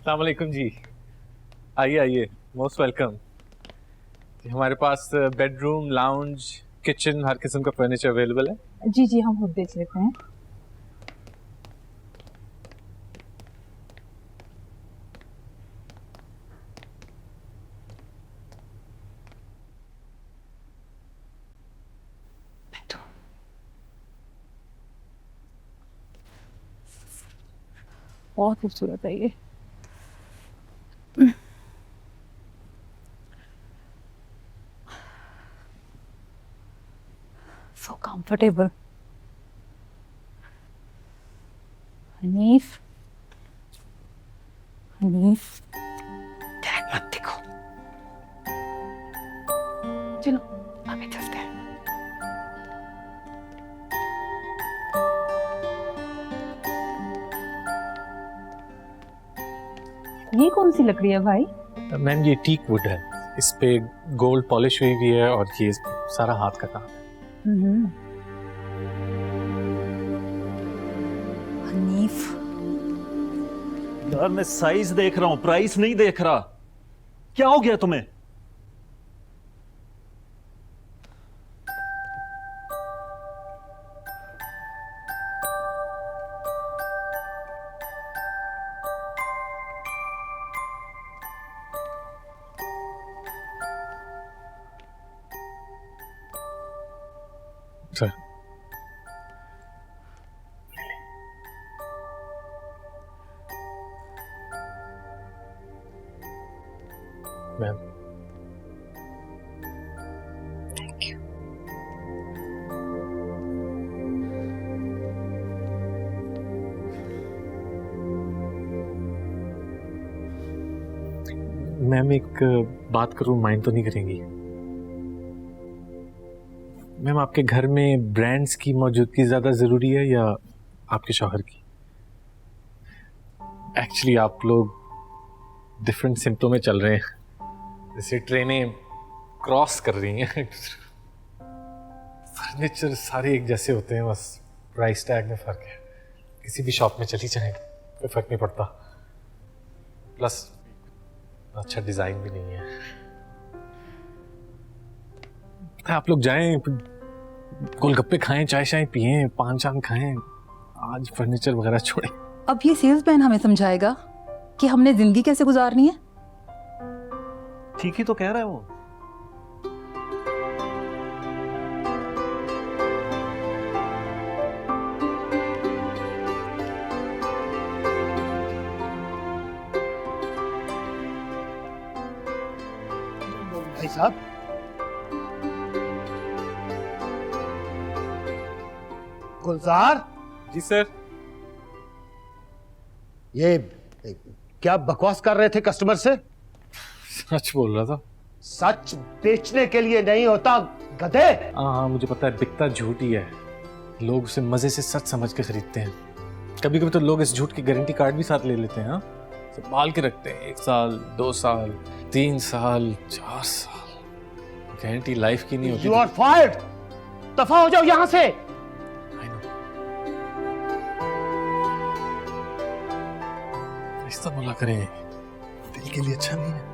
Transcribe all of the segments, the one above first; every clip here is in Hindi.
अस्सलाम वालेकुम जी। आइए आइए, मोस्ट वेलकम। हमारे पास बेडरूम, लाउंज, किचन, हर किस्म का फर्नीचर अवेलेबल है। जी जी, हम खुद देख लेते हैं। बहुत खूबसूरत है ये। So comfortable. Hanif, Hanif, direct मत देखो। चलो आगे चलते हैं। ये कौन सी लकड़ी है भाई? मैम ये टीक वुड है, इस पे गोल्ड पॉलिश हुई हुई है और ये सारा हाथ का काम है। हनीफ, यार मैं साइज देख रहा हूं, प्राइस नहीं देख रहा। क्या हो गया तुम्हें? सर मैम मैम एक बात करूं, माइंड तो नहीं करेंगी? मैम आपके घर में ब्रांड्स की मौजूदगी ज्यादा जरूरी है या आपके शौहर की? एक्चुअली आप लोग डिफरेंट सिमतों में चल रहे हैं, जैसे ट्रेनें क्रॉस कर रही हैं। फर्नीचर सारे एक जैसे होते हैं, बस प्राइस टैग में फर्क है। किसी भी शॉप में चली जाए कोई फर्क नहीं पड़ता, प्लस अच्छा डिजाइन भी नहीं है। आप लोग जाएं, गोलगप्पे खाएं, चाय शाय पिएं, पान शान खाएं, आज फर्नीचर वगैरह छोड़ें। अब ये सेल्समैन हमें समझाएगा कि हमने जिंदगी कैसे गुजारनी है। ठीक ही तो कह रहा है वो। भाई साहब, गुलजार, जी सर। ये क्या बकवास कर रहे थे कस्टमर से? सच बोल रहा था। सच बेचने के लिए नहीं होता, गधे। हाँ मुझे पता है, बिकता झूठ ही है। लोग उसे मजे से सच समझ के खरीदते हैं। कभी कभी तो लोग इस झूठ की गारंटी कार्ड भी साथ ले लेते हैं। हाँ, संभाल के रखते हैं, 1 साल, 2 साल, 3 साल, 4 साल। गारंटी लाइफ की नहीं होती। You are fired. दफा हो जाओ यहां से। I know। ऐसा बोला करें, दिल के लिए अच्छा नहीं है।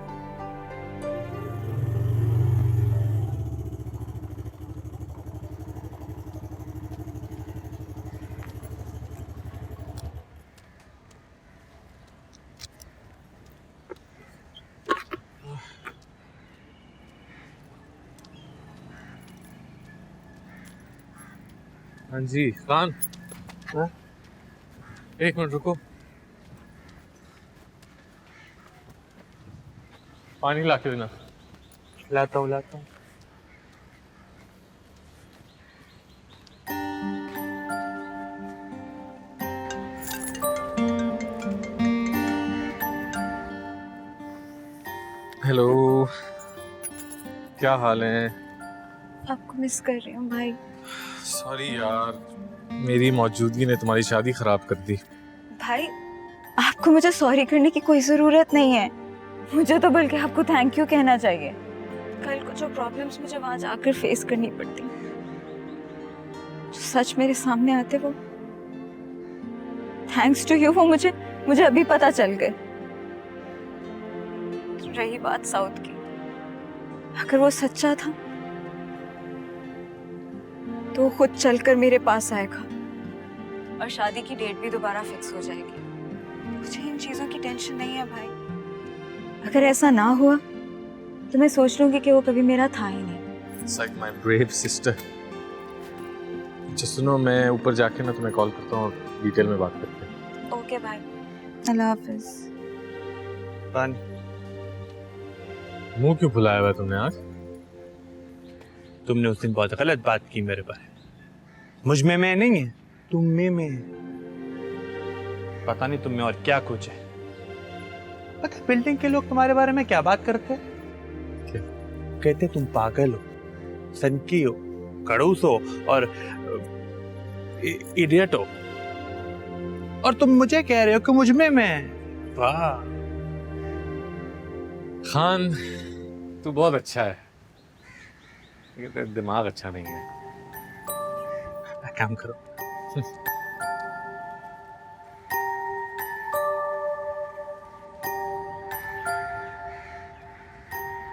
हाँ जी खान, एक मिनट रुको, पानी ला के देना। लाता हूँ। हेलो, क्या हाल है? आपको मिस कर रही हूँ भाई। सॉरी यार, मेरी मौजूदगी ने तुम्हारी शादी खराब कर दी। भाई आपको मुझे सॉरी करने की कोई ज़रूरत नहीं है, मुझे तो बल्कि आपको थैंक यू कहना चाहिए। कल को जो प्रॉब्लम्स मुझे वहां जाकर फेस करनी पड़ती, जो सच मेरे सामने आते, वो थैंक्स टू यू वो मुझे अभी पता चल गए। रही बात साउथ की, अगर वो सच्चा था तो वो खुद चलकर मेरे पास आएगा और शादी की डेट भी दोबारा फिक्स हो जाएगी। मुझे इन चीजों की टेंशन नहीं है भाई। अगर ऐसा ना हुआ तो मैं सोच लूंगी कि वो कभी मेरा था ही नहीं। It's like my brave sister. अच्छा सुनो, मैं ऊपर जाके ना तुम्हें कॉल करता हूँ और डिटेल में बात करते हैं। ओके भाई, अल्लाह हाफिज। मुंह क्यों फुलाया हुआ है तुमने आज? तुमने उस दिन बहुत गलत बात की मेरे बारे में। मुझ में मैं नहीं है, तुम में है। पता नहीं तुम में और क्या कुछ है। पता है बिल्डिंग के लोग तुम्हारे बारे में क्या बात करते हैं? क्या? कहते तुम पागल हो, सनकी हो, खड़ूस हो और इडियट हो। और तुम मुझे कह रहे हो कि मुझ में मैं। वाह खान, तू बहुत अच्छा है, लेकिन तेरा दिमाग अच्छा नहीं है। काम करो।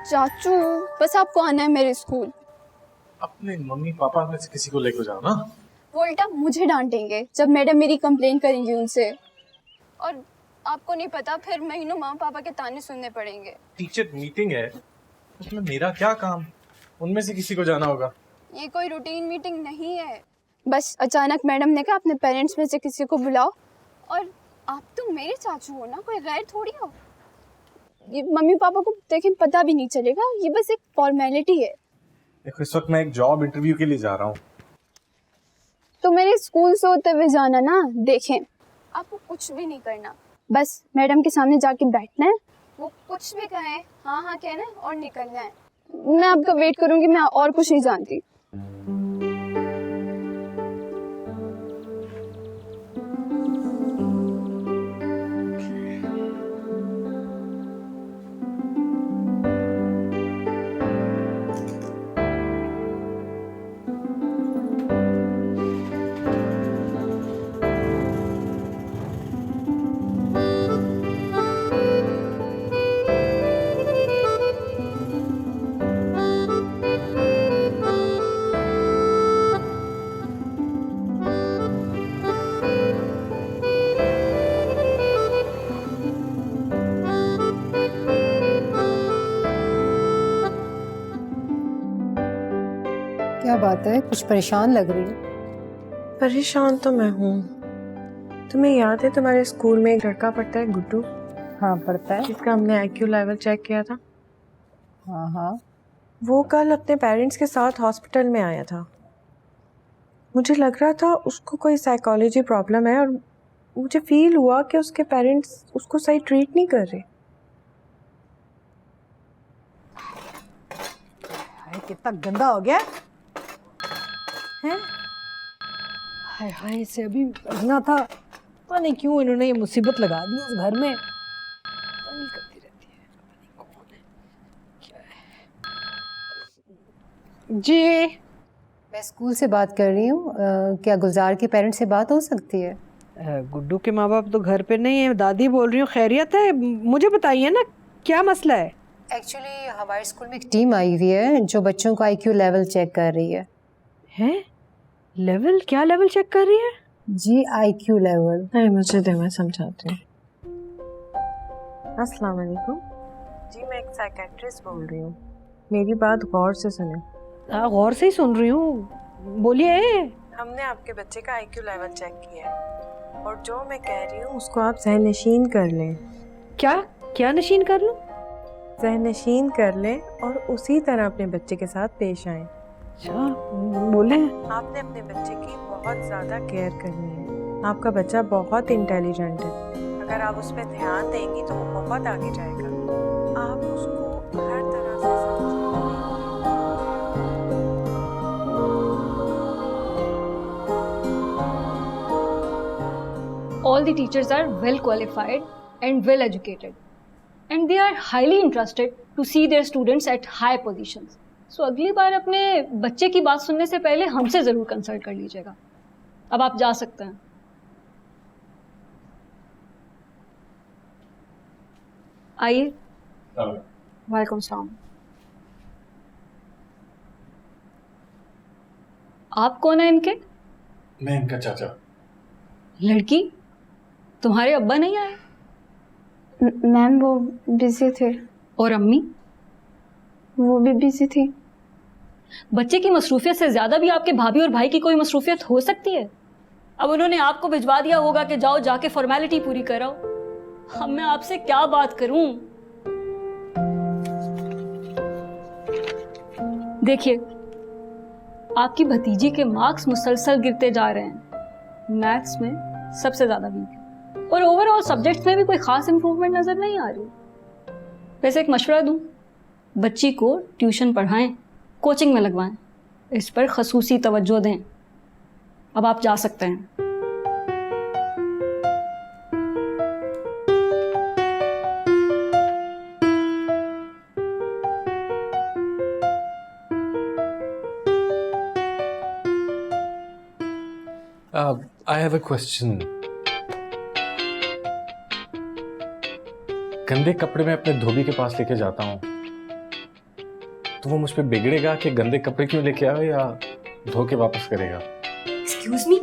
चाचू बस आपको आना है मेरे स्कूल। अपने मम्मी पापा में से किसी को लेकर जाओ ना। वो उल्टा मुझे डांटेंगे जब मैडम मेरी कंप्लेन करेंगी उनसे, और आपको नहीं पता फिर महीनों माँ पापा के ताने सुनने पड़ेंगे। टीचर मीटिंग है, उसमें मेरा क्या काम? उनमें से किसी को जाना होगा। ये कोई रूटीन मीटिंग नहीं है, बस अचानक मैडम ने कहा अपने पेरेंट्स में से किसी को बुलाओ। और आप तो मेरे चाचू हो ना, कोई गैर थोड़ी हो। ये मम्मी पापा को देखें पता भी नहीं चलेगा, ये बस एक फॉर्मेलिटी है। देखो इस वक्त मैं एक जॉब इंटरव्यू के लिए जा रहा हूँ। तो मेरे स्कूल से होते हुए जाना ना। देखें आपको कुछ भी नहीं करना, बस मैडम के सामने जाके बैठना है, वो कुछ भी कहें हाँ हाँ कहना है और निकलना है। मैं आपका वेट करूंगी, मैं और कुछ नहीं जानती। क्या बात है, कुछ परेशान लग रही है? परेशान तो मैं हूँ। तुम्हें याद है तुम्हारे स्कूल में एक लड़का पढ़ता है गुड्डू? हाँ पढ़ता है। जिसका हमने IQ लेवल चेक किया था। हाँ हाँ। वो कल अपने पेरेंट्स के साथ हॉस्पिटल में आया था। मुझे लग रहा था उसको कोई साइकोलॉजी प्रॉब्लम है, और मुझे फील हुआ कि उसके पेरेंट्स उसको सही ट्रीट नहीं कर रहे। कितना गंदा हो गया है। हाय हाय, इसे अभी पढ़ना था, पता नहीं क्यों इन्होंने ये मुसीबत लगा दी उस घर में। करती रहती है, पता नहीं कौन है क्या है। जी मैं स्कूल से बात कर रही हूँ, क्या गुलजार के पेरेंट्स से बात हो सकती है? गुड्डू के माँ बाप तो घर पे नहीं है, दादी बोल रही हूँ। खैरियत है? मुझे बताइए ना क्या मसला है। एक्चुअली हमारे स्कूल में एक टीम आई हुई है जो बच्चों का IQ लेवल चेक कर रही है। हैं? लेवल? क्या लेवल चेक कर रही है? जी IQ लेवल। नहीं मुझे दे, मैं समझाती हूँ। अस्सलाम वालेकुम जी, मैं एक साइकेट्रिस्ट बोल रही हूँ, मेरी बात गौर से सुने। गौर से ही सुन रही हूँ, बोलिए। हमने आपके बच्चे का IQ लेवल चेक किया है, और जो मैं कह रही हूँ उसको आप ज़हन नशीन कर लें। क्या क्या नशीन कर लूँ? ज़हन नशीन कर लें और उसी तरह अपने बच्चे के साथ पेश आएं। अच्छा बोले। आपने अपने बच्चे की बहुत ज़्यादा केयर करनी है। आपका बच्चा बहुत इंटेलिजेंट है, अगर आप उस पर ध्यान देंगी तो वो बहुत आगे जाएगा। आप उसको हर तरह से All the teachers are well qualified and well educated, and they are highly interested to see their students at high positions. So अगली बार अपने बच्चे की बात सुनने से पहले हमसे ज़रूर कंसल्ट कर लीजिएगा। अब आप जा सकते हैं। आइए। वालेकुम सलाम। आप कौन है इनके? मैं इनका चाचा। लड़की, तुम्हारे अब्बा नहीं आए? मैम वो बिजी थे। और अम्मी? वो भी बिजी थी। बच्चे की मसरूफियत से ज्यादा भी आपके भाभी और भाई की कोई मसरूफियत हो सकती है। अब उन्होंने आपको भिजवा दिया होगा कि जाओ जाके फॉर्मेलिटी पूरी कराओ। अब मैं आपसे क्या बात करूं? देखिए, आपकी भतीजी के मार्क्स मुसलसल गिरते जा रहे हैं। मैथ्स में सबसे ज्यादा वीक है और ओवरऑल सब्जेक्ट्स में भी कोई खास इंप्रूवमेंट नजर नहीं आ रही। वैसे एक मशवरा दूं, बच्ची को ट्यूशन पढ़ाएं, कोचिंग में लगवाएं, इस पर खसूसी तवज्जो दें। अब आप जा सकते हैं। I have a question. गंदे कपड़े में अपने धोबी के पास लेके जाता हूँ तो वो मुझ पे बिगड़ेगा कि गंदे कपड़े क्यों लेके आए या धो के वापस करेगा? Excuse me?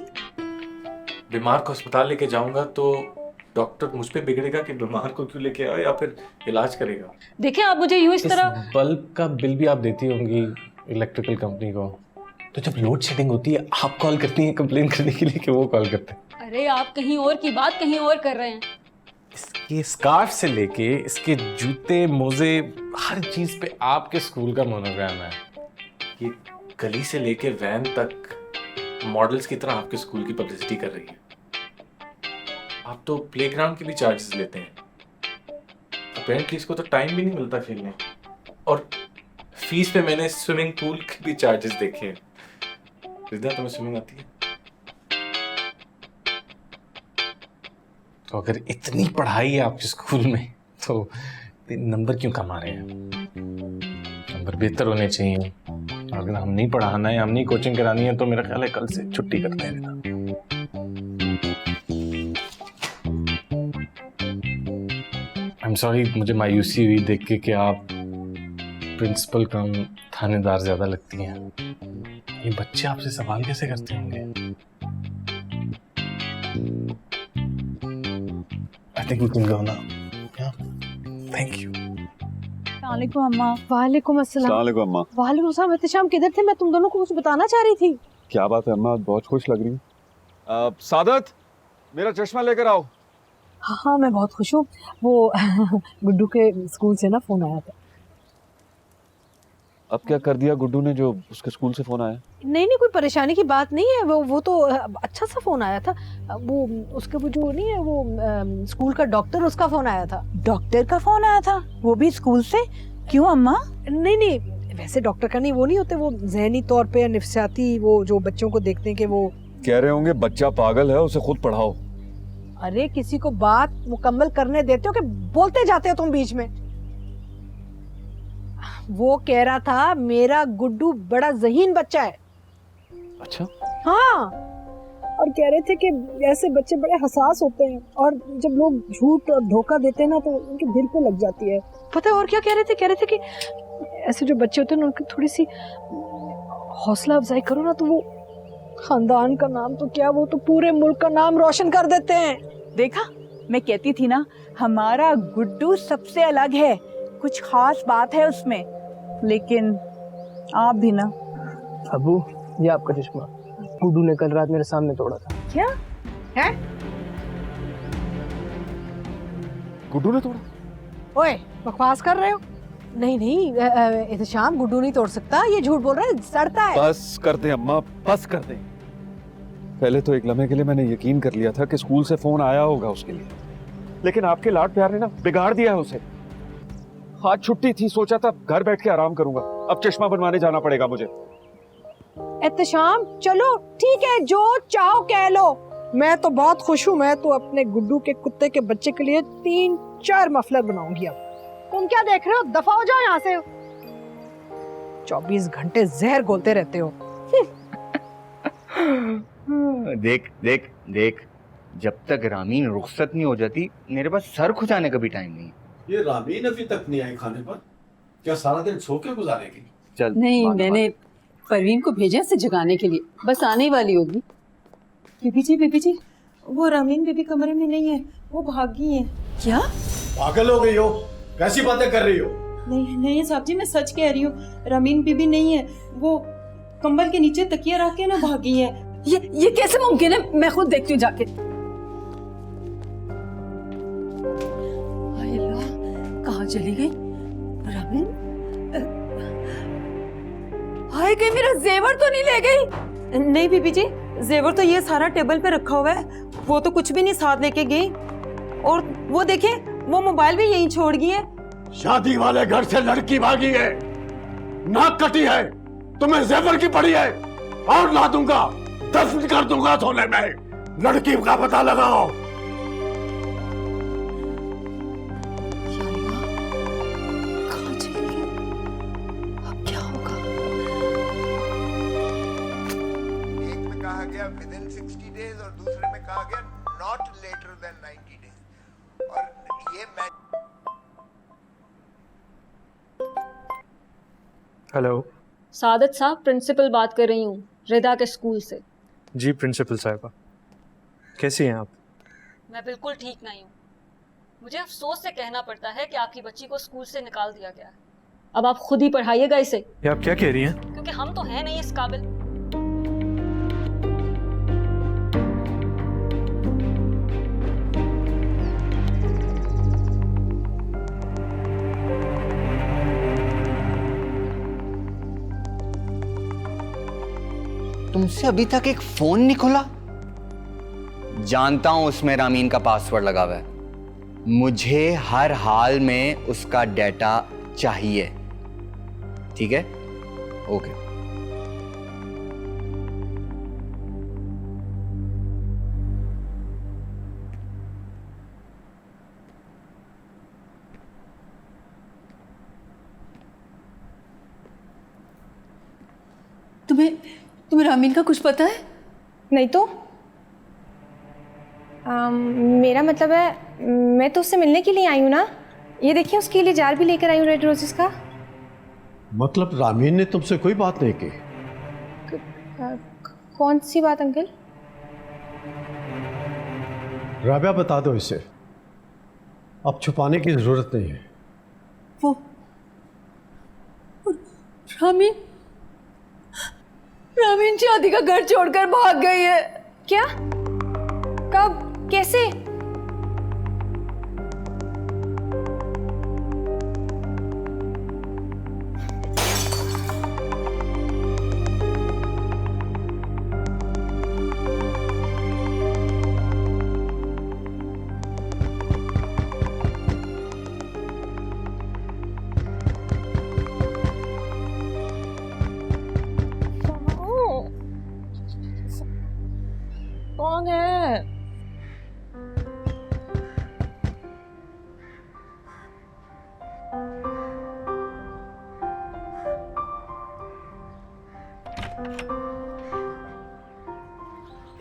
बीमार को अस्पताल लेके जाऊंगा तो डॉक्टर मुझ पे बिगड़ेगा कि बीमार को क्यों लेके आए या फिर इलाज करेगा? देखें, आप मुझे यूं इस तरह बल्ब का बिल भी आप देती होंगी इलेक्ट्रिकल कंपनी को, तो जब लोड शेडिंग होती है आप कॉल करती हैं कंप्लेन करने के लिए कि वो कॉल करते हैं? अरे आप कहीं और की बात कहीं और कर रहे हैं। इसके स्कार्फ से लेके इसके जूते मोजे हर चीज पे आपके स्कूल का मोनोग्राम है। ये गली से लेके वैन तक मॉडल्स की तरह आपके स्कूल की पब्लिसिटी कर रही है। आप तो प्लेग्राउंड के भी चार्जेस लेते हैं। अपेरेंटली इसको तो टाइम भी नहीं मिलता खेलने, और फीस पे मैंने स्विमिंग पूल के भी चार्जेस देखे हैं। रिदा, तुम्हें स्विमिंग आती है? तो अगर इतनी पढ़ाई है आपके स्कूल में तो नंबर क्यों कम आ रहे हैं? नंबर बेहतर होने चाहिए। अगर हम नहीं पढ़ाना है, हम नहीं कोचिंग करानी है, तो मेरा ख्याल है कल से छुट्टी करते हैं। आई एम सॉरी, मुझे मायूसी हुई देख के कि आप प्रिंसिपल कम थानेदार ज्यादा लगती हैं। ये बच्चे आपसे सवाल कैसे करते होंगे? I think we can go now. Yeah. Thank you. वालेकुम अम्मा। वालेकुम अस्सलाम। अस्सलाम अम्मा। वालेकुम अस्सलाम। एहतिशाम किधर थे? मैं तुम दोनों को कुछ बताना चाह रही थी। क्या बात है अम्मा, बहुत खुश लग रही हूँ। सादत, मेरा चश्मा लेकर आओ। हाँ हाँ, मैं बहुत खुश हूँ। वो गुड्डू के स्कूल से ना फोन आया था। अब क्या कर दिया गुड्डू ने जो उसके स्कूल से फोन आया? नहीं नहीं, कोई परेशानी की बात नहीं है। वो तो अच्छा सा फोन आया था। वो उसके वो जो नहीं है वो स्कूल का डॉक्टर, उसका फोन आया था। डॉक्टर का फोन आया था? वो भी स्कूल से? क्यों अम्मा? नहीं नहीं, वैसे डॉक्टर का नहीं, वो नहीं होते, वो ज़हनी तौर पे नफ्सियाती, वो जो बच्चों को देखते हैं कि वो कह रहे होंगे बच्चा पागल है, उसे खुद पढ़ाओ। अरे किसी को बात मुकम्मल करने देते हो कि बोलते जाते हो तुम बीच में? वो कह रहा था मेरा गुड्डू बड़ा ज़हीन बच्चा है। अच्छा? हाँ, और कह रहे थे कि ऐसे बच्चे बड़े हसास होते हैं और जब लोग झूठ और धोखा देते हैं ना तो उनके दिल पे लग जाती है। पता है और क्या कह रहे थे? कह रहे थे कि ऐसे जो बच्चे होते हैं ना उनकी थोड़ी सी हौसला अफजाई करो ना तो वो खानदान का नाम तो क्या, वो तो पूरे मुल्क का नाम रोशन कर देते हैं। देखा, मैं कहती थी ना, हमारा गुड्डू सबसे अलग है, कुछ खास बात है उसमें। लेकिन आप भी ना। अबू, ये आपका चश्मा गुड्डू ने कल रात मेरे सामने तोड़ा था। क्या है? गुड्डू ने तोड़ा? ओए, बकवास कर रहे हो? नहीं नहीं एहतिशाम, गुड्डू नहीं तोड़ सकता, ये झूठ बोल रहा है, सड़ता है। बस कर दे अम्मा, बस कर दे। पहले तो एक लम्हे के लिए मैंने यकीन कर लिया था कि स्कूल से फोन आया होगा उसके लिए, लेकिन आपके लाड प्यार ने ना बिगाड़ दिया है उसे। आज छुट्टी थी, सोचा था घर बैठ के आराम करूंगा, अब चश्मा बनवाने जाना पड़ेगा मुझे। एहतिशाम, चलो ठीक है, जो चाहो कह लो। मैं तो बहुत खुश हूँ, मैं तो अपने गुड्डू के कुत्ते के बच्चे के लिए 3-4 मफलर बनाऊंगी। अब तुम क्या देख रहे हो? दफा हो जाओ यहाँ से। 24 घंटे जहर घोलते रहते हो। देख देख देख, जब तक रामीन रुखसत नहीं हो जाती मेरे पास सर खुजाने का भी टाइम नहीं। ये रामीन अभी तक नहीं आई खाने पर? क्या सारा दिन सो के गुजारेगी? चल नहीं, मैंने परवीन को भेजा से जगाने के लिए, बस आने ही वाली होगी। बीबी जी, वो रामीन बीबी कमरे में नहीं है, वो भाग गई है। क्या? पागल हो गई हो? कैसी बातें कर रही हो? नहीं साहब जी, मैं सच कह रही हूँ, रामीन बीबी नहीं है, वो कंबल के नीचे तकिया रख के ना भाग गई है। ये कैसे मुमकिन है? मैं खुद देखती हूँ जाके। हाय अल्लाह, कहाँ चली गई रामीन? हाय, कहीं मेरा जेवर तो नहीं ले गई? नहीं बीबी जी, जेवर तो ये सारा टेबल पे रखा हुआ है, वो तो कुछ भी नहीं साथ लेके गई। और वो देखे, वो मोबाइल भी यहीं छोड़ गई है। शादी वाले घर से लड़की भागी है, नाक कटी है, तुम्हें जेवर की पड़ी है, और ला दूंगा, दफन कर दूंगा सोने में। लड़की का पता लगाओ। कहाँ चली गई? अब क्या होगा? एक में कहा गया विदिन 60 डेज और दूसरे में कहा गया नॉट लेटर देन 90 डेज। और ये मैं हेलो सादत साहब, प्रिंसिपल बात कर रही हूँ रिदा के स्कूल से। जी प्रिंसिपल साहिबा, कैसी हैं आप? मैं बिल्कुल ठीक नहीं हूँ। मुझे अफसोस से कहना पड़ता है कि आपकी बच्ची को स्कूल से निकाल दिया गया है। अब आप खुद ही पढ़ाइएगा इसे। ये आप क्या कह रही हैं? क्योंकि हम तो हैं नहीं इस काबिल। तुमसे अभी तक एक फोन नहीं खुला? जानता हूं उसमें रामीन का पासवर्ड लगा हुआ है। मुझे हर हाल में उसका डेटा चाहिए, ठीक है? ओके। तुम्हें रामीन का कुछ पता है? नहीं तो मेरा मतलब है, मैं तो उससे मिलने के लिए आई हूँ ना। ये देखिए, उसके लिए जार भी लेकर आई हूँ रेड रोजेस का। मतलब रामीन ने तुमसे कोई बात नहीं की? कौन सी बात अंकल? राबिया, बता दो इसे, अब छुपाने की जरूरत नहीं है। वो रामीन शादी का घर छोड़कर भाग गई है। क्या? कब? कैसे? कौन है?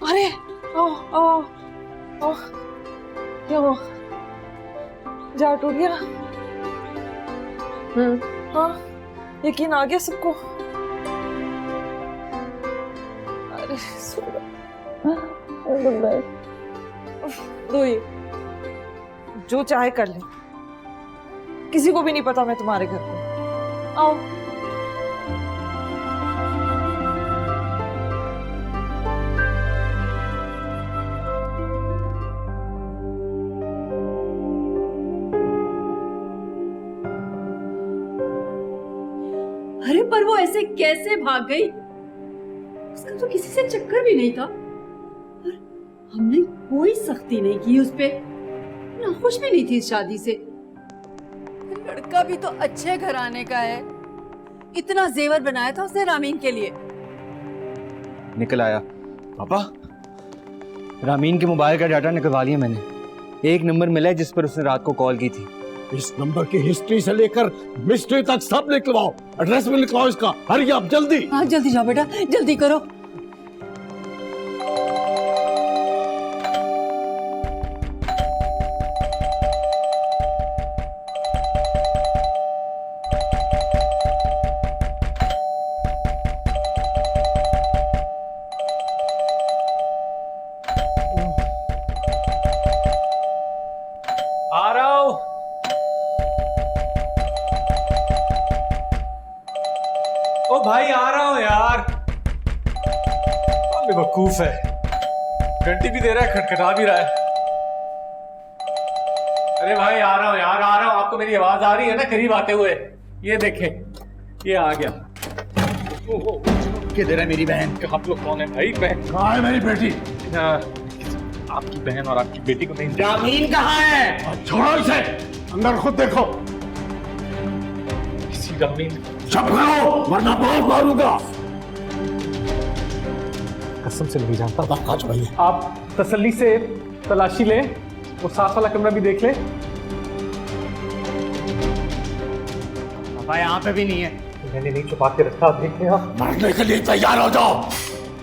अरे क्या हुआ? जार टूट गया? हाँ, यकीन आ गया सबको। अरे दो, ये जो चाहे कर ले, किसी को भी नहीं पता मैं तुम्हारे घर पे। आओ। अरे पर वो ऐसे कैसे भाग गई? उसका तो किसी से चक्कर भी नहीं था, और हमने कोई सख्ती नहीं की उस पे, नाखुश भी नहीं थी इस शादी से। लड़का भी तो अच्छे घराने का है, इतना जेवर बनाया था उसने रामीन के लिए। निकल आया पापा, रामीन के मोबाइल का डाटा निकलवा लिया मैंने। एक नंबर मिला है जिस पर उसने रात को कॉल की थी। इस नंबर की हिस्ट्री से लेकर मिस्ट्री तक सब निकलवाओ, एड्रेस भी निकलवाओ इसका। हरी आप, जल्दी। हाँ जल्दी जाओ बेटा, जल्दी करो। भाई आ रहा हूँ यार। बेवकूफ है, घंटी भी दे रहा है, खटखटा भी रहा है। अरे भाई आ रहा हूँ यार, आ रहा हूँ। आपको मेरी आवाज आ रही है ना करीब आते हुए? ये देखें, ये आ गया। के दे रहा है मेरी बहन। आप लोग कौन है भाई? बहन कहाँ है मेरी बेटी? आपकी बहन और आपकी बेटी को नहीं। जामीन कहाँ है? छोड़ो इसे, अंदर खुद देखो। किसी जामीन चुप करो वरना बहुत मारूंगा। कसम से नहीं जानता था। आप तसल्ली से तलाशी लें, वो साफ वाला कमरा भी देख लें। पापा यहाँ पे भी नहीं है। मैंने नहीं छुपा के रखा, देख लें आप। मरने के लिए तैयार हो जाओ।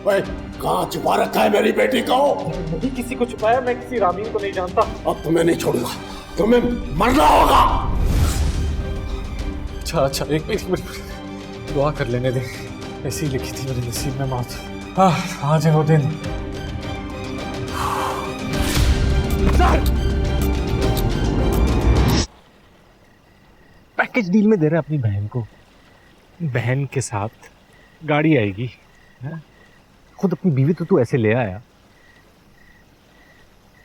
भाई कहाँ छुपा रखा है मेरी बेटी को? नहीं किसी को छुपाया, मैं किसी रामीन को नहीं जानता। अब तुम्हें नहीं छोड़ूंगा, तुम्हें मरना होगा। अच्छा एक मिनट दुआ कर लेने दे। ऐसी लिखी थी मेरे नसीब में मौत। आज है वो दिन। पैकेज डील में दे रहे अपनी बहन को, बहन के साथ गाड़ी आएगी। खुद अपनी बीवी तो तू ऐसे ले आया,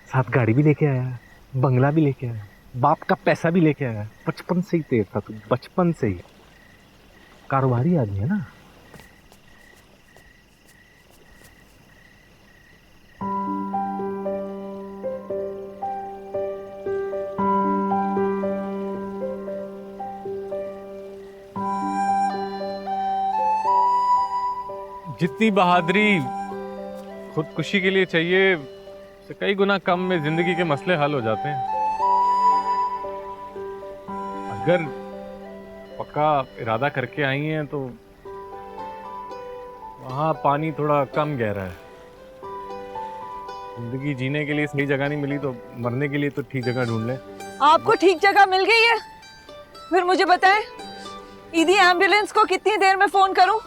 साथ गाड़ी भी लेके आया, बंगला भी लेके आया, बाप का पैसा भी लेके आया। बचपन से ही तेज था तू, बचपन से ही। कारोबारी आदमी है ना। जितनी बहादुरी खुदकुशी के लिए चाहिए, उससे कई गुना कम में जिंदगी के मसले हल हो जाते हैं। अगर पक्का इरादा करके आई हैं तो वहां पानी थोड़ा कम गहरा है। जिंदगी जीने के लिए सही जगह नहीं मिली तो मरने के लिए तो ठीक जगह ढूंढ ले। आपको ठीक जगह मिल गई है? फिर मुझे बताएं, ईदी एम्बुलेंस को कितनी देर में फोन करूं?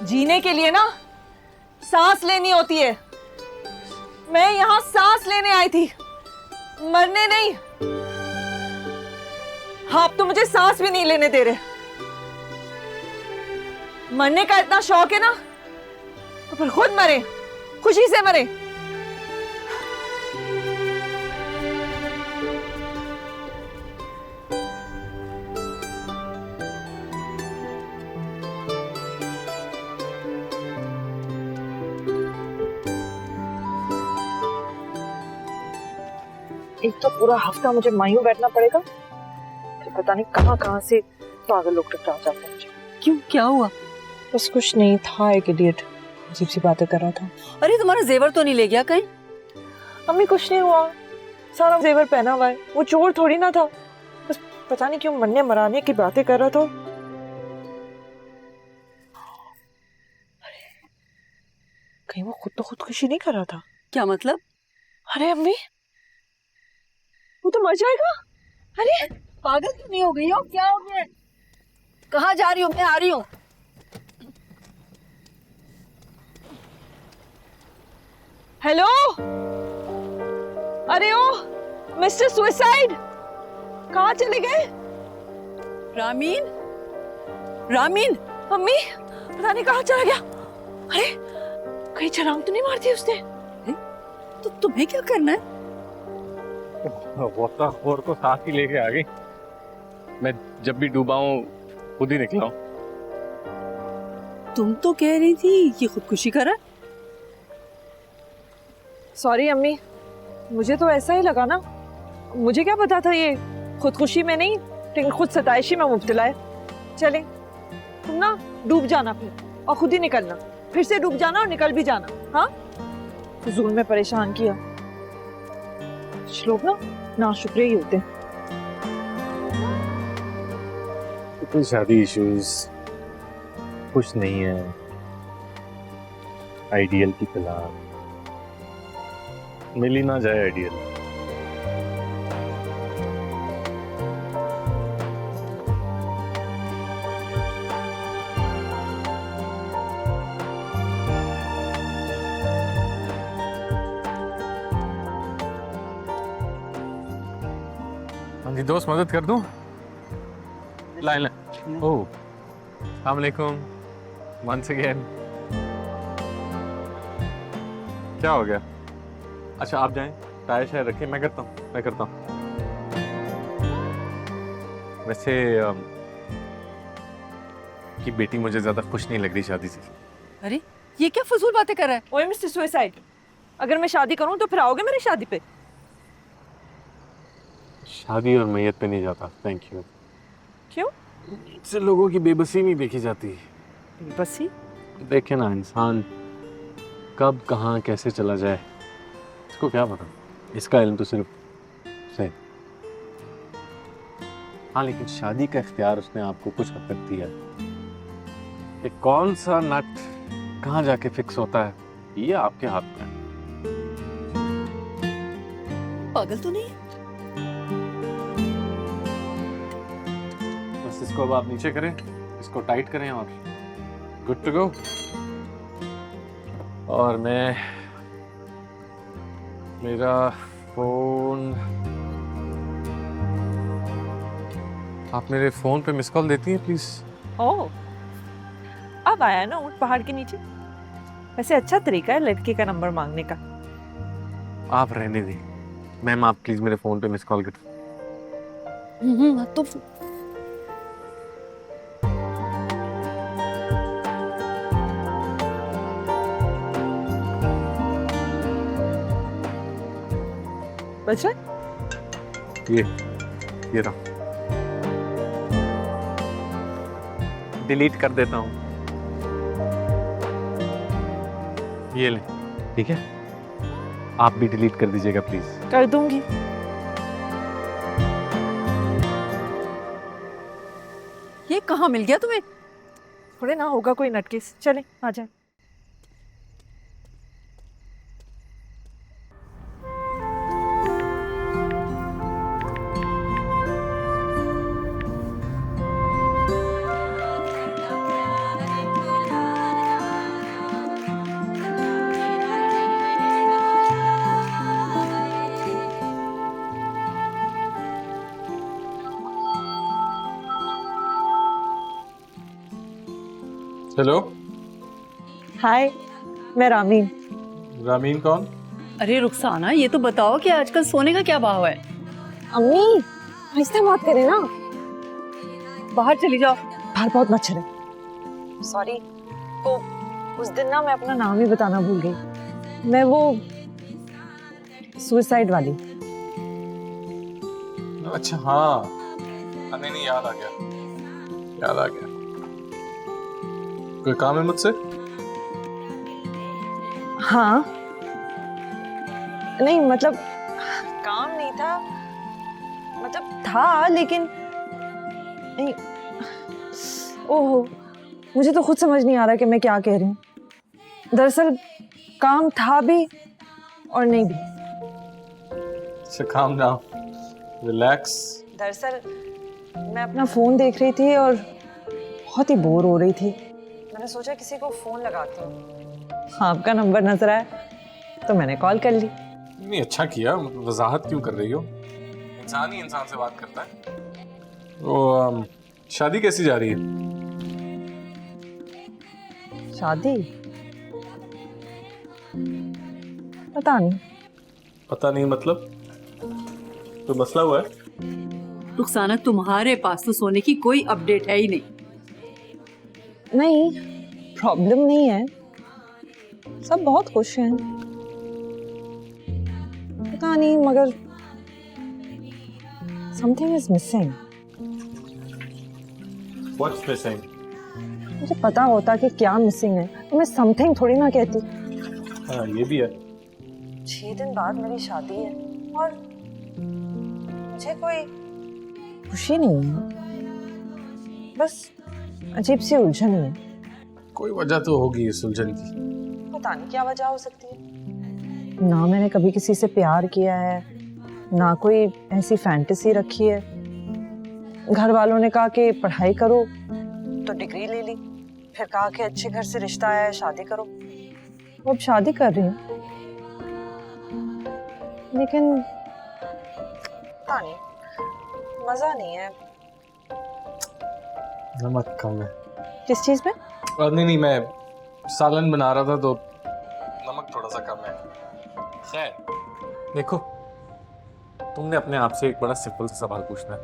जीने के लिए ना सांस लेनी होती है। मैं यहाँ सांस लेने आई थी, मरने नहीं। आप तो मुझे सांस भी नहीं लेने दे रहे। मरने का इतना शौक है ना तो फिर खुद मरे, खुशी से मरे। एक तो पूरा हफ्ता मुझे मायूं बैठना पड़ेगा, फिर पता नहीं कहाँ से पागल लोग टकरा जाते हैं मुझे। क्यों, क्या हुआ? बस कुछ नहीं था, एक इडियट अजीब सी बातें कर रहा था। अरे तुम्हारा जेवर तो नहीं ले गया कहीं? अम्मी कुछ नहीं हुआ, सारा जेवर पहना हुआ है। वो चोर थोड़ी ना था, बस पता नहीं क्यों मरने मराने की बातें कर रहा था। कहीं वो खुद तो खुदकुशी नहीं कर रहा था? क्या मतलब? अरे अम्मी वो तो मर जाएगा। अरे पागल क्यों नहीं हो गई हो? क्या हो गया? कहाँ जा रही हो? मैं आ रही हूँ। हेलो, अरे ओ मिस्टर सुसाइड, कहाँ चले गए? रामीन, रामीन, मम्मी पता नहीं कहाँ चला गया। अरे कहीं छलांग तो नहीं मार दी उसने? तो तुम्हें क्या करना है? गोताखोर को साथ ही लेके आ गई। मैं जब भी डूबा हूँ खुद ही निकला हूँ। तुम तो कह रही थी ये खुदकुशी करा। सॉरी अम्मी, मुझे तो ऐसा ही लगा ना। मुझे क्या पता था ये खुदकुशी में नहीं लेकिन खुद सताइशी में मुब्तला है। चले तुम ना डूब जाना फिर और खुद ही निकलना, फिर से डूब जाना और निकल भी जाना। हाँ फजूल में परेशान किया। कुछ लोग ना शुक्र ही होते हैं। कोई शादी इश्यूज कुछ नहीं है, आइडियल की तलाश। मिल ही ना जाए आइडियल। हाँ जी दोस्त, मदद कर दूं? लाइन ओ अस्सलाम वालेकुम वंस अगेन। क्या हो गया? अच्छा आप जाएं, टायर शायर रखें, मैं करता हूँ। वैसे कि बेटी मुझे ज्यादा खुश नहीं लग रही शादी से। अरे ये क्या फजूल बातें कर रहा है? ओए मिस्टर सुसाइड, अगर मैं शादी करूं तो फिर आओगे मेरी शादी पे? शादी और मैयत पे नहीं जाता, थैंक यू। क्यों? इससे लोगों की बेबसी नहीं देखी जाती। बसी? देखे ना, इंसान कब कहाँ कैसे चला जाए इसको क्या पता। इसका इल्म तो सिर्फ सही। हाँ लेकिन शादी का इख्तियार उसने आपको कुछ हद तक दिया है। कि कौन सा नट कहाँ जाके फिक्स होता है ये आपके हाथ में है। पागल तो नहीं है? बस इसको अब आप नीचे करें, इसको टाइट करें और गुड टू गो। और मेरा फोन, आप मेरे फोन पे मिस कॉल देती हैं प्लीज? ओह, अब आया ना ऊंट पहाड़ के नीचे। वैसे अच्छा तरीका है लड़के का नंबर मांगने का। आप रहने दें मैम, आप प्लीज मेरे फोन पे मिस कॉल कर। तो बच रहा है? ये रहा, डिलीट कर देता हूँ। ये ले, ठीक है? आप भी डिलीट कर दीजिएगा प्लीज। कर दूंगी। ये कहाँ मिल गया तुम्हें? थोड़े ना होगा कोई नटकेस। चले आ जाए। हेलो, हाय, मैं रामीन। रामीन कौन? अरे रुखसाना, ये तो बताओ कि आजकल सोने का क्या भाव है? अम्मी ऐसे बात करें ना, बाहर चली जाओ, बाहर बहुत मच्छर है। सॉरी, तो उस दिन ना मैं अपना नाम ही बताना भूल गई। मैं वो सुसाइड वाली। अच्छा हाँ, नहीं याद आ गया। कोई काम है मुझसे? हाँ, नहीं मतलब काम नहीं था, मतलब था लेकिन नहीं। ओहो, मुझे तो खुद समझ नहीं आ रहा कि मैं क्या कह रही हूँ। दरअसल काम था भी और नहीं भी। अच्छा काम डाउन, रिलैक्स। दरअसल मैं अपना फोन देख रही थी और बहुत ही बोर हो रही थी। मैंने सोचा किसी को फोन लगाती हूँ, आपका नंबर नजर आया तो मैंने कॉल कर ली। नहीं अच्छा किया, वजाहत क्यों कर रही हो? इंसान ही इंसान से बात करता है। वो शादी कैसी जा रही है? शादी पता नहीं मतलब कोई मसला हुआ है? रुखसाना, तुम्हारे पास तो सोने की कोई अपडेट है ही नहीं। नहीं, प्रॉब्लम नहीं है, सब बहुत खुश हैं। पता नहीं मगर something is missing. What's missing? मुझे पता होता कि क्या मिसिंग है तो मैं समथिंग थोड़ी ना कहती। हाँ ये भी है। 6 दिन बाद मेरी शादी है और मुझे कोई खुशी नहीं है, बस अजीब सी उलझन है। कोई वजह तो होगी इस उलझन की। पता नहीं क्या वजह हो सकती है। ना मैंने कभी किसी से प्यार किया है, ना कोई ऐसी फैंटेसी रखी है। घर वालों ने कहा कि पढ़ाई करो तो डिग्री ले ली, फिर कहा कि अच्छे घर से रिश्ता आया है शादी करो। वो अब शादी कर रही हूँ, लेकिन पता नहीं, मजा नहीं है। नमक कम है। किस चीज़ में? नहीं, मैं सालन बना रहा था तो नमक थोड़ा सा कम है। खैर, देखो, तुमने अपने आप से एक बड़ा सिंपल सा सवाल पूछना है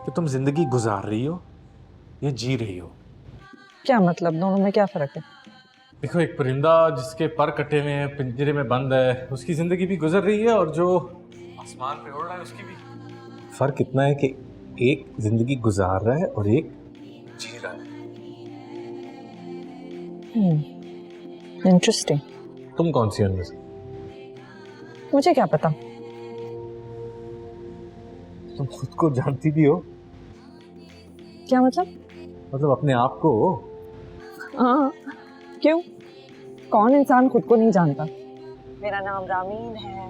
कि तुम जिंदगी गुजार रही हो या जी रही हो? क्या मतलब, दोनों में क्या फ़र्क है? देखो, एक परिंदा जिसके पर कटे हुए हैं, पिंजरे में बंद है, उसकी जिंदगी भी गुजर रही है, और जो आसमान पे उड़ रहा है उसकी भी। फर्क इतना है कि एक जिंदगी गुजार रहा है और एक जी रहा है। इंटरेस्टिंग। तुम कौन सी उनमें से? मुझे क्या पता। तुम खुद को जानती भी हो? क्या मतलब? मतलब अपने आप को? हाँ, क्यों? कौन इंसान खुद को नहीं जानता? मेरा नाम रामीन है,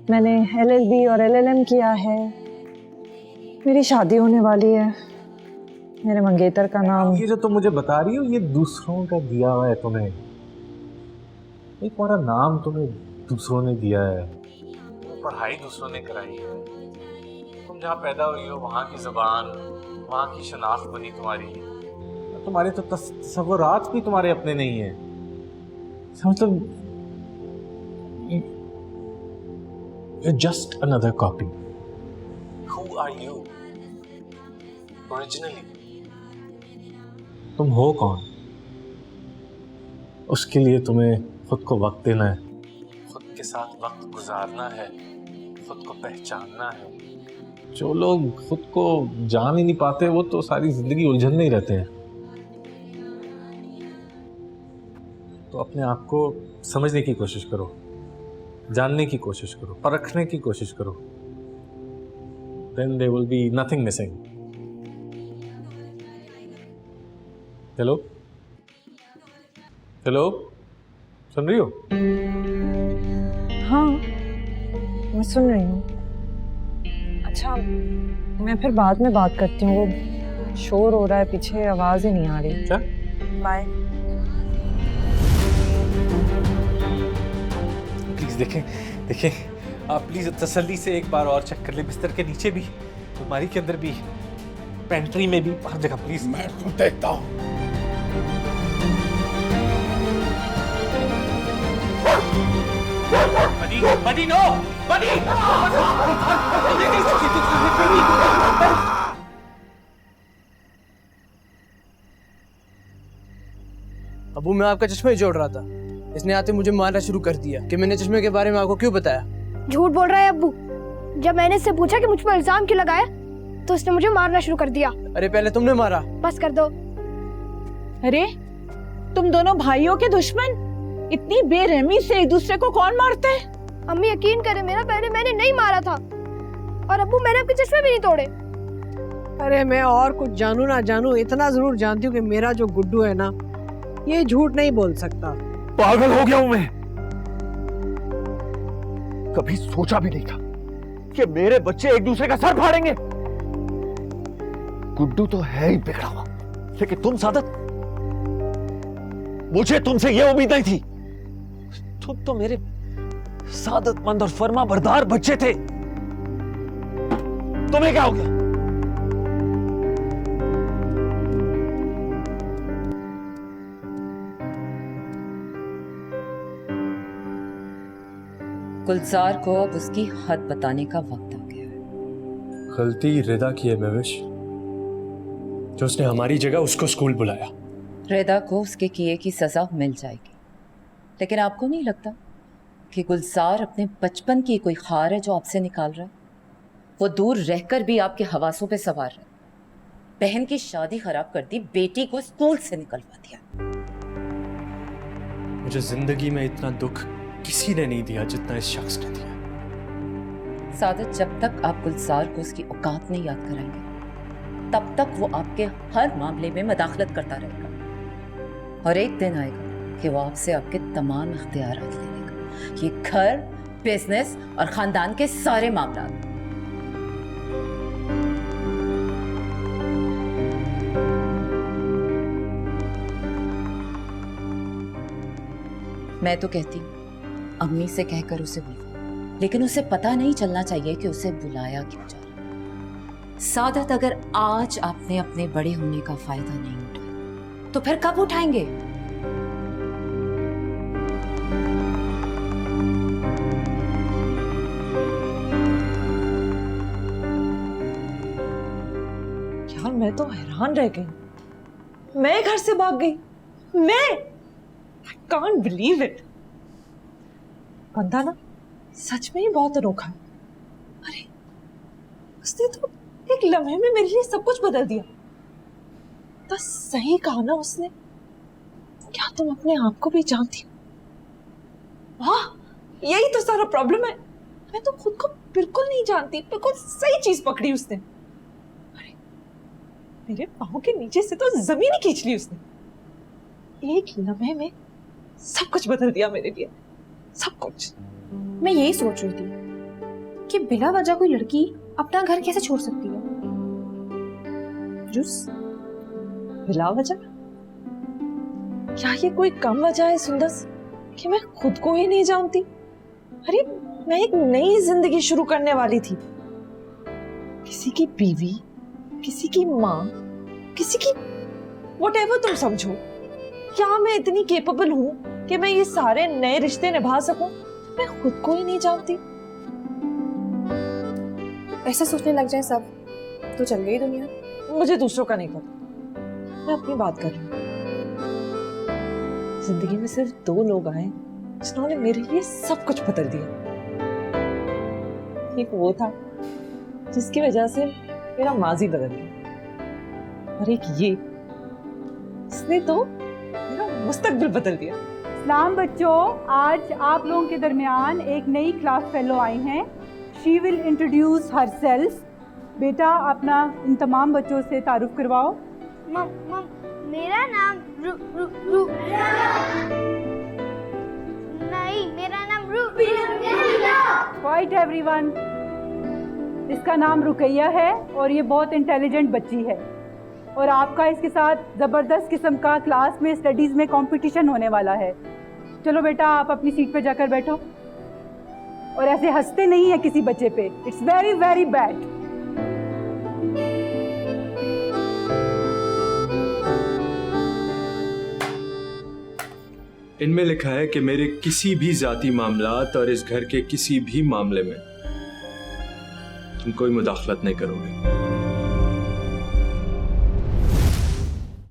मैंने LLB और LLM किया है, मेरी शादी होने वाली है, मेरे मंगेतर का नाम। ये जो तुम मुझे बता रही हो ये दूसरों का दिया हुआ है तुम्हें। एक तुम्हारा नाम तुम्हें दूसरों ने दिया है, पढ़ाई दूसरों ने कराई है, तुम जहाँ पैदा हुई हो वहाँ की ज़बान, वहाँ की शनाख्त बनी तुम्हारी तो तस्वुरात भी तुम्हारे अपने नहीं है। मतलब just another copy. Who are you originally? तुम हो कौन? उसके लिए तुम्हें खुद को वक्त देना है, खुद के साथ वक्त गुजारना है, खुद को पहचानना है। जो लोग खुद को जान ही नहीं पाते वो तो सारी जिंदगी उलझन में ही रहते हैं। तो अपने आप को समझने की कोशिश करो, जानने की कोशिश करो, परखने की कोशिश करो। Then there will be nothing missing. Hello, hello, सुन रही हो? हाँ, मैं सुन रही हूँ। अच्छा, मैं फिर बाद में बात करती हूँ, वो शोर हो रहा है पीछे, आवाज़ ही नहीं आ रही। क्या? बाय। प्लीज देखें, देखें, आप प्लीज तसल्ली से एक बार और चेक कर ले, बिस्तर के नीचे भी, अलमारी के अंदर भी, पेंट्री में भी, हर जगह प्लीज। मैं खुद देखता हूँ। बडी नो, बडी। अबू, मैं आपका चश्मा ही जोड़ रहा था, इसने आते मुझे मारना शुरू कर दिया कि मैंने चश्मे के बारे में आपको क्यों बताया। झूठ बोल रहा है अब्बू। जब मैंने इससे पूछा कि मुझ पर इल्जाम क्यों लगाया तो उसने मुझे मारना शुरू कर दिया। अरे पहले तुमने मारा। बस कर दो। अरे तुम दोनों भाइयों के दुश्मन, इतनी बेरहमी से एक दूसरे को कौन मारते है? अम्मी यकीन करे मेरा, पहले मैंने नहीं मारा था, और अब्बू मैंने आपके चश्मे भी नहीं तोड़े। अरे मैं और कुछ जानू ना जानू, इतना जरूर जानती हूँ कि मेरा जो गुड्डू है ना, ये झूठ नहीं बोल सकता। पागल हो गया हूं मैं। कभी सोचा भी नहीं था कि मेरे बच्चे एक दूसरे का सर फाड़ेंगे। गुड्डू तो है ही बिगड़ा हुआ, लेकिन तुम सादत, मुझे तुमसे यह उम्मीद नहीं थी। तुम तो मेरे सादतमंद और फर्मा बरदार बच्चे थे। तुम्हें क्या हो गया? गुलजार को अब उसकी हद बताने का वक्त आ गया है। गलती रिदा की है महविश, जो उसने हमारी जगह उसको स्कूल बुलाया। रिदा को उसके किए की सजा मिल जाएगी, लेकिन आपको नहीं लगता कि गुलजार अपने बचपन की कोई खार है जो आपसे निकाल रहा है? वो दूर रहकर भी आपके हवासों पे सवार है। बहन की शादी खराब कर दी, बेटी को स्कूल से निकलवा दिया। मुझे जिंदगी में इतना दुख किसी ने नहीं दिया जितना इस शख्स ने दिया। सादत, जब तक आप गुलजार को उसकी औकात नहीं याद कराएंगे तब तक वो आपके हर मामले में मदाखलत करता रहेगा, और एक दिन आएगा कि वो आपसे आपके तमाम इख्तियारात ले लेगा, ये घर, बिजनेस और खानदान के सारे मामला। मैं तो कहती हूँ अम्मी से कहकर उसे बुलाओ, लेकिन उसे पता नहीं चलना चाहिए कि उसे बुलाया क्यों जा रहा है। सादत, अगर आज आपने अपने बड़े होने का फायदा नहीं उठाया तो फिर कब उठाएंगे? यार मैं तो हैरान रह गई, मैं घर से भाग गई, मैं I can't believe it। बंदा ना सच में ही बहुत अनोखा है। अरे उसने तो एक लम्हे में मेरे लिए सब कुछ बदल दिया। तो सही कहा ना उसने, क्या तुम अपने आप को भी जानती हो? वाह, यही तो सारा प्रॉब्लम है, मैं तो खुद को बिल्कुल नहीं जानती। बिल्कुल सही चीज पकड़ी उसने। अरे मेरे पाँव के नीचे से तो जमीन ही खींच ली उसने। एक लम्हे में सब कुछ बदल दिया मेरे लिए, सब कुछ। मैं यही सोच रही थी कि बिना वजह कोई लड़की अपना घर कैसे छोड़ सकती है। जूस बिला वजह? क्या ये कोई कम वजह है सुंदस कि मैं खुद को ही नहीं जानती? अरे मैं एक नई जिंदगी शुरू करने वाली थी, किसी की बीवी, किसी की माँ, किसी की whatever तुम समझो। क्या मैं इतनी केपेबल हूँ कि मैं ये सारे नए रिश्ते निभा सकूं? मैं खुद को ही नहीं जानती। ऐसा सोचने लग जाए सब तो चल गई दुनिया। मुझे दूसरों का नहीं पता, मैं अपनी बात कर रही हूँ। जिंदगी में सिर्फ 2 लोग आए जिन्होंने मेरे लिए सब कुछ बदल दिया। एक वो था जिसकी वजह से मेरा माजी बदल गया, और एक ये, इसने तो मेरा मुस्तकबिल बदल दिया। सलाम बच्चों, आज आप लोगों के दरमियान एक नई क्लास फेलो आई हैं। She will introduce herself. बेटा अपना इन तमाम बच्चों से तारुफ करवाओ। मेरा नाम नहीं, मेरा नाम क्वाइट एवरीवन, इसका नाम रुकैया है और ये बहुत इंटेलिजेंट बच्ची है और आपका इसके साथ ज़बरदस्त किस्म का क्लास में स्टडीज़ में कंपटीशन होने वाला है। चलो बेटा आप अपनी सीट पे जाकर बैठो और ऐसे हंसते नहीं है किसी बच्चे पे, इट्स वेरी वेरी बैड। इनमें लिखा है कि मेरे किसी भी जाती मामलात और इस घर के किसी भी मामले में तुम कोई मुदाखलत नहीं करोगे।